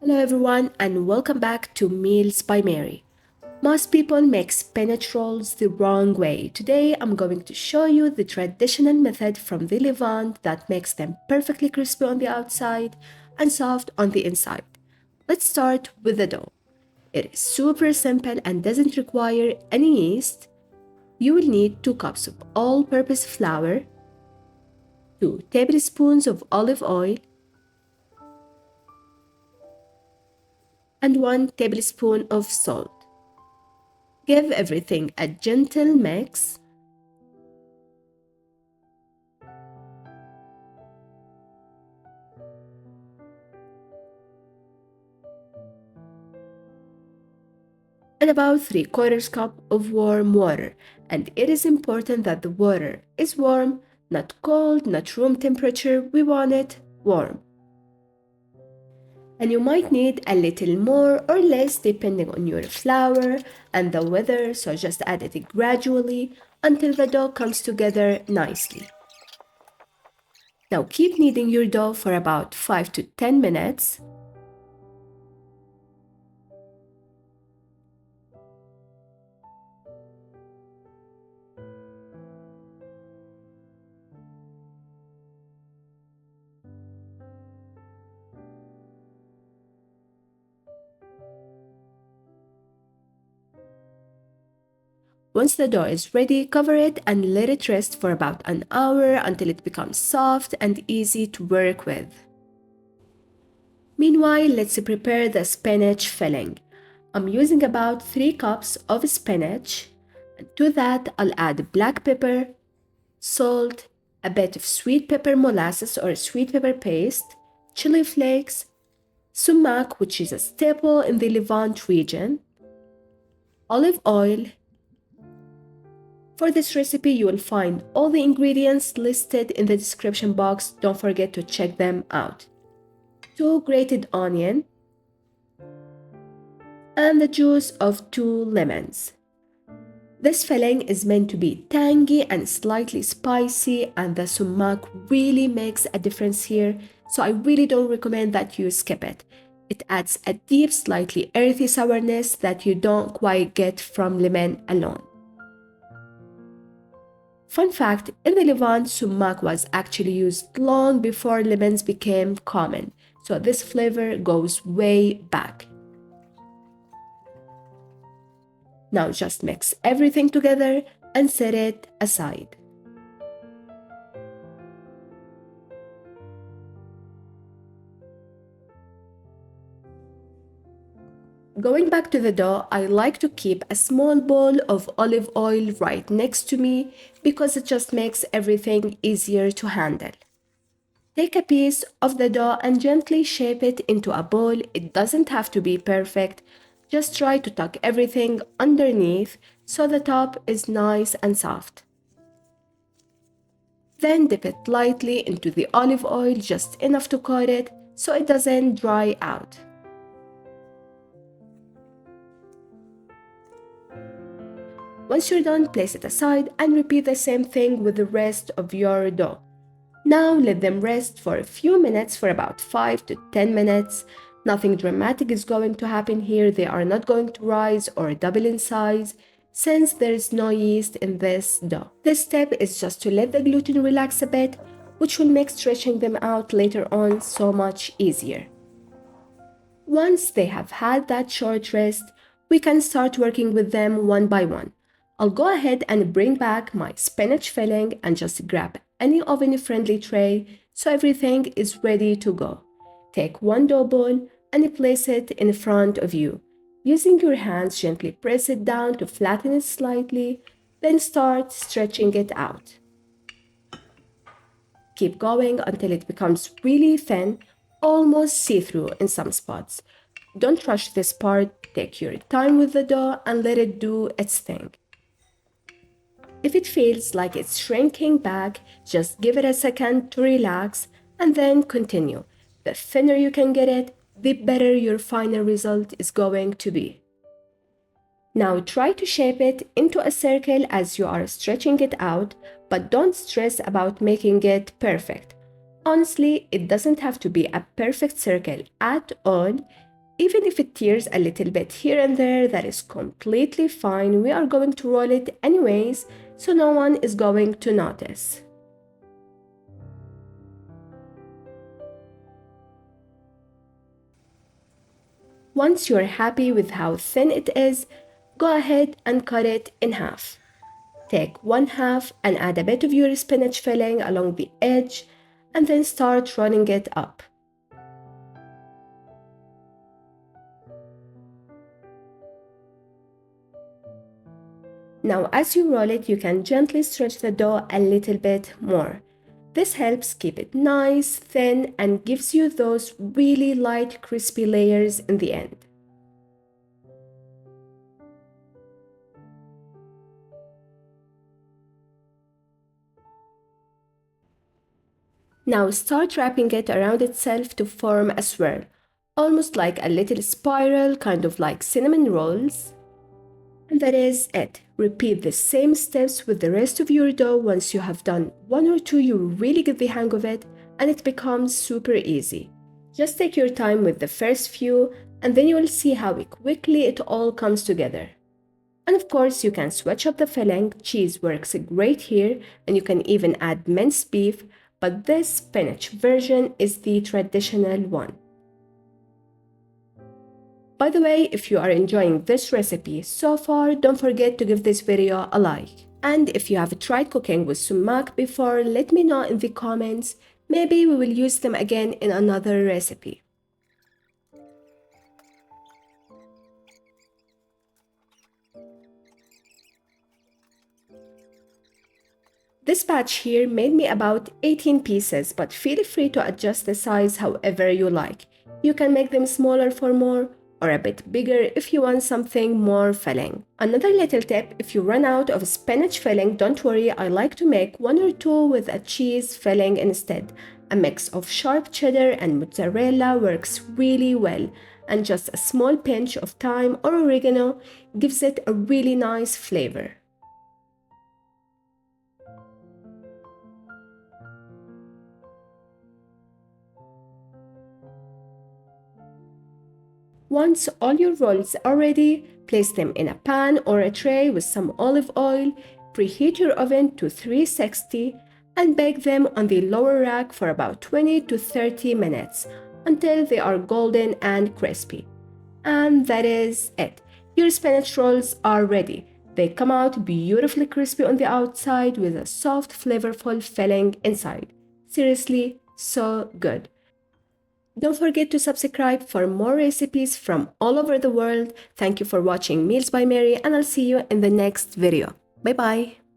Hello everyone and welcome back to Meals by Mary. Most people make spinach rolls the wrong way. Today I'm going to show you the traditional method from the Levant that makes them perfectly crispy on the outside and soft on the inside. Let's start with the dough. It is super simple and doesn't require any yeast. You will need 2 cups of all-purpose flour, 2 tablespoons of olive oil, and 1 tablespoon of salt. Give everything a gentle mix. And about 3/4 cup of warm water. And it is important that the water is warm, not cold, not room temperature. We want it warm. And you might need a little more or less depending on your flour and the weather, so just add it gradually until the dough comes together nicely. Now keep kneading your dough for about 5 to 10 minutes. Once the dough is ready, cover it and let it rest for about an hour until it becomes soft and easy to work with. Meanwhile, let's prepare the spinach filling. I'm using about 3 cups of spinach, and to that I'll add black pepper, salt, a bit of sweet pepper molasses or sweet pepper paste, chili flakes, sumac, which is a staple in the Levant region, olive oil. For this recipe, you will find all the ingredients listed in the description box. Don't forget to check them out. 2 grated onion and the juice of 2 lemons. This filling is meant to be tangy and slightly spicy, and the sumac really makes a difference here, so I really don't recommend that you skip it. It adds a deep, slightly earthy sourness that you don't quite get from lemon alone. Fun fact, in the Levant, sumac was actually used long before lemons became common, so this flavor goes way back. Now just mix everything together and set it aside. Going back to the dough, I like to keep a small bowl of olive oil right next to me because it just makes everything easier to handle. Take a piece of the dough and gently shape it into a ball. It doesn't have to be perfect. Just try to tuck everything underneath so the top is nice and soft. Then dip it lightly into the olive oil, just enough to coat it so it doesn't dry out. Once you're done, place it aside and repeat the same thing with the rest of your dough. Now let them rest for a few minutes, for about 5 to 10 minutes. Nothing dramatic is going to happen here. They are not going to rise or double in size since there is no yeast in this dough. This step is just to let the gluten relax a bit, which will make stretching them out later on so much easier. Once they have had that short rest, we can start working with them one by one. I'll go ahead and bring back my spinach filling and just grab any oven-friendly tray so everything is ready to go. Take one dough ball and place it in front of you. Using your hands, gently press it down to flatten it slightly, then start stretching it out. Keep going until it becomes really thin, almost see-through in some spots. Don't rush this part, take your time with the dough and let it do its thing. If it feels like it's shrinking back, just give it a second to relax and then continue. The thinner you can get it, the better your final result is going to be. Now try to shape it into a circle as you are stretching it out, but don't stress about making it perfect. Honestly, it doesn't have to be a perfect circle at all. Even if it tears a little bit here and there, that is completely fine. We are going to roll it anyways, so no one is going to notice. Once you're happy with how thin it is, go ahead and cut it in half. Take one half and add a bit of your spinach filling along the edge, and then start rolling it up. Now as you roll it, you can gently stretch the dough a little bit more. This helps keep it nice, thin, and gives you those really light, crispy layers in the end. Now start wrapping it around itself to form a swirl, almost like a little spiral, kind of like cinnamon rolls. And that is it. Repeat the same steps with the rest of your dough. Once you have done one or two, you really get the hang of it and it becomes super easy. Just take your time with the first few and then you will see how quickly it all comes together. And of course, you can switch up the filling. Cheese works great here, and you can even add minced beef, but this spinach version is the traditional one. By the way, if you are enjoying this recipe so far, don't forget to give this video a like. And if you have tried cooking with sumac before, let me know in the comments. Maybe we will use them again in another recipe. This batch here made me about 18 pieces, but feel free to adjust the size however you like. You can make them smaller for more, or a bit bigger if you want something more filling. Another little tip, if you run out of spinach filling, don't worry, I like to make one or two with a cheese filling instead. A mix of sharp cheddar and mozzarella works really well, and just a small pinch of thyme or oregano gives it a really nice flavor. Once all your rolls are ready, place them in a pan or a tray with some olive oil, preheat your oven to 360 and bake them on the lower rack for about 20 to 30 minutes until they are golden and crispy. And that is it. Your spinach rolls are ready. They come out beautifully crispy on the outside with a soft, flavorful filling inside. Seriously, so good. Don't forget to subscribe for more recipes from all over the world. Thank you for watching Meals by Mary, and I'll see you in the next video. Bye bye.